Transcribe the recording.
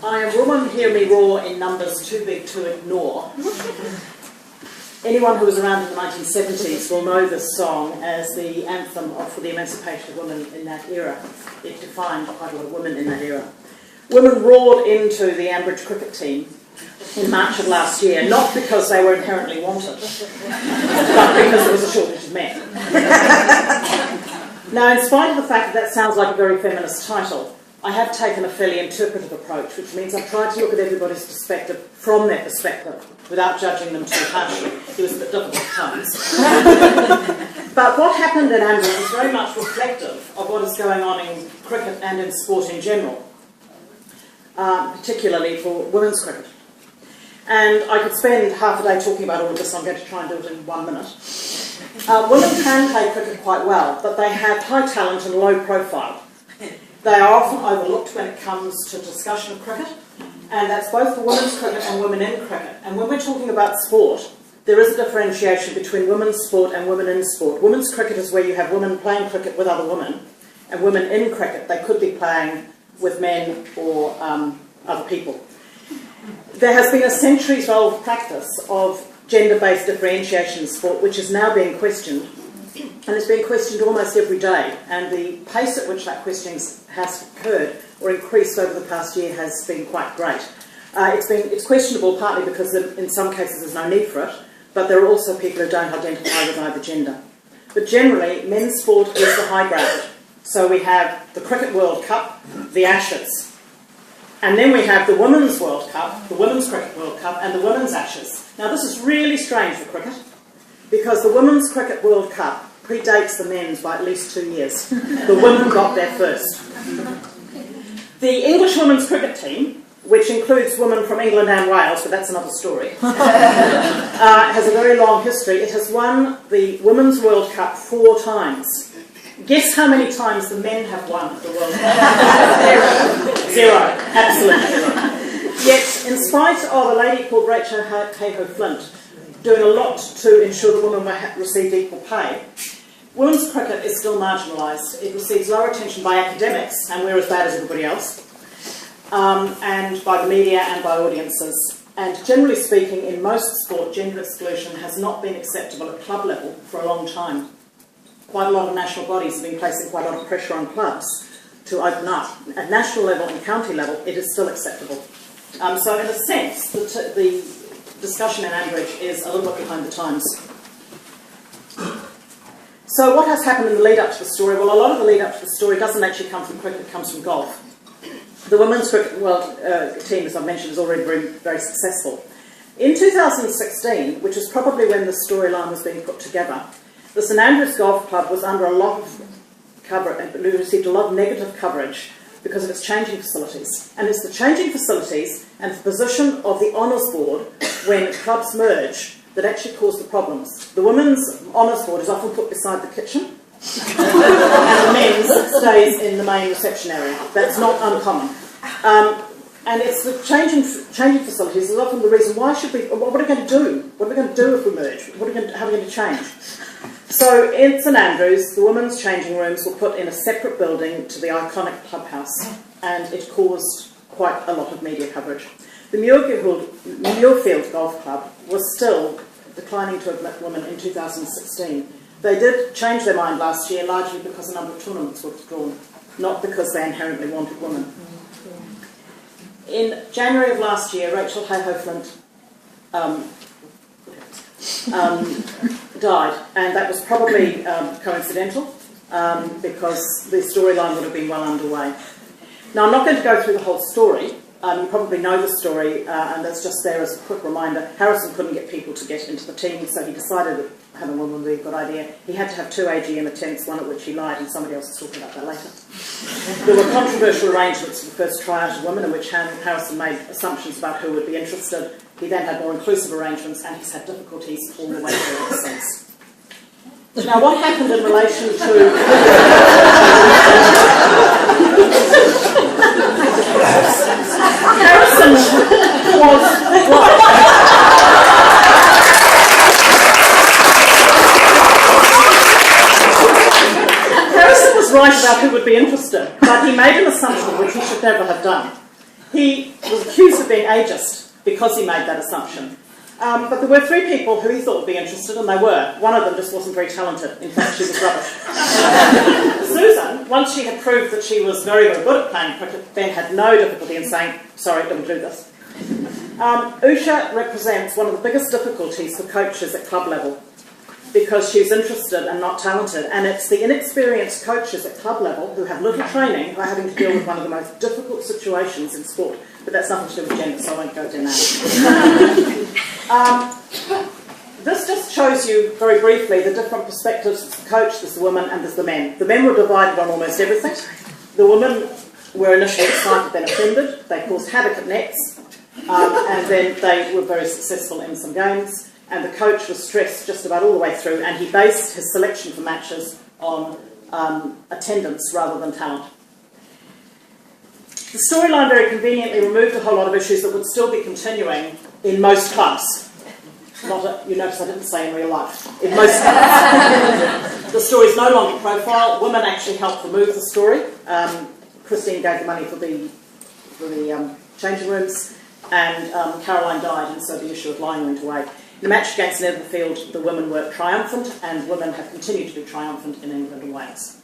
I am Woman, Hear Me Roar in numbers too big to ignore. Anyone who was around in the 1970s will know this song as the anthem for the emancipation of women in that era. It defined quite a lot of women in that era. Women roared into the Ambridge cricket team in March of last year, not because they were inherently wanted, but because there was a shortage of men. Now, in spite of the fact that sounds like a very feminist title, I have taken a fairly interpretive approach, which means I've tried to look at everybody's perspective from their perspective, without judging them too harshly. It was a bit difficult at times. But what happened in Ambridge is very much reflective of what is going on in cricket and in sport in general, particularly for women's cricket. And I could spend half a day talking about all of this, so I'm going to try and do it in 1 minute. Women can play cricket quite well, but they have high talent and low profile. They are often overlooked when it comes to discussion of cricket, and that's both for women's cricket and women in cricket. And when we're talking about sport, there is a differentiation between women's sport and women in sport. Women's cricket is where you have women playing cricket with other women, and women in cricket, they could be playing with men or other people. There has been a centuries-old practice of gender-based differentiation in sport, which is now being questioned, and it's being questioned almost every day, and the pace at which that questioning has occurred or increased over the past year has been quite great. It's questionable partly because in some cases there's no need for it, but there are also people who don't identify with either gender. But generally, men's sport is the high ground. So we have the Cricket World Cup, the Ashes, and then we have the Women's World Cup, the Women's Cricket World Cup, and the Women's Ashes. Now this is really strange for cricket, because the Women's Cricket World Cup predates the men's by at least 2 years. The women got there first. The English women's cricket team, which includes women from England and Wales, but that's another story, has a very long history. It has won the Women's World Cup 4 times. Guess how many times the men have won the World Cup? Zero. Absolutely zero. Yet, in spite of a lady called Rachel Flint doing a lot to ensure that women received equal pay, women's cricket is still marginalised. It receives lower attention by academics, and we're as bad as everybody else, and by the media and by audiences. And generally speaking, in most sport, gender exclusion has not been acceptable at club level for a long time. Quite a lot of national bodies have been placing quite a lot of pressure on clubs to open up. At national level and county level, it is still acceptable. So in a sense, the discussion in Ambridge is a little bit behind the times. So what has happened in the lead up to the story? Well, a lot of the lead up to the story doesn't actually come from cricket, it comes from golf. The women's cricket world team, as I've mentioned, has already been very successful. In 2016, which is probably when the storyline was being put together, the St Andrews Golf Club was under a lot of coverage, and received a lot of negative coverage because of its changing facilities. And it's the changing facilities and the position of the honours board when clubs merge that actually cause the problems. The women's honours board is often put beside the kitchen, and the men's stays in the main reception area. That's not uncommon. And it's the changing facilities is often the reason why should we, what are we going to do? What are we going to do if we merge? How are we going to change? So in St Andrews, the women's changing rooms were put in a separate building to the iconic clubhouse, and it caused quite a lot of media coverage. The Muirfield Golf Club was still declining to admit women in 2016. They did change their mind last year, largely because a number of tournaments were withdrawn, not because they inherently wanted women. In January of last year, Rachel Flint died, and that was probably coincidental because the storyline would have been well underway. Now, I'm not going to go through the whole story. You probably know the story, and that's just there as a quick reminder. Harrison couldn't get people to get into the team, so he decided that having a woman would be a good idea. He had to have 2 AGM attempts, one at which he lied, and somebody else is talking about that later. There were controversial arrangements for the first tryout of women in which Harrison made assumptions about who would be interested. He then had more inclusive arrangements, and he's had difficulties all the way through ever since. Now, what happened in relation to... Harrison was right. Harrison was right about who would be interested, but But he made an assumption which he should never have done. He was accused of being ageist because he made that assumption. But there were 3 people who he thought would be interested, and they were. One of them just wasn't very talented. In fact, she was rubbish. Susan, once she had proved that she was very, very good at playing cricket, then had no difficulty in saying, sorry, don't do this. Usha represents one of the biggest difficulties for coaches at club level, because she's interested and not talented. And it's the inexperienced coaches at club level who have little training who are having to deal with one of the most difficult situations in sport. But that's nothing to do with gender, so I won't go into that. This just shows you very briefly the different perspectives. There's the coach, there's the woman, and there's the men. The men were divided on almost everything. The women were initially excited, then offended. They caused havoc at nets, and then they were very successful in some games. And the coach was stressed just about all the way through, and he based his selection for matches on attendance rather than talent. The storyline very conveniently removed a whole lot of issues that would still be continuing in most clubs. You notice I didn't say in real life. In most clubs. The story is no longer profile. Women actually helped remove the story. Christine gave the money for the changing rooms, and Caroline died, and so the issue of lying went away. In the match against Netherfield, the women were triumphant, and women have continued to be triumphant in England and Wales.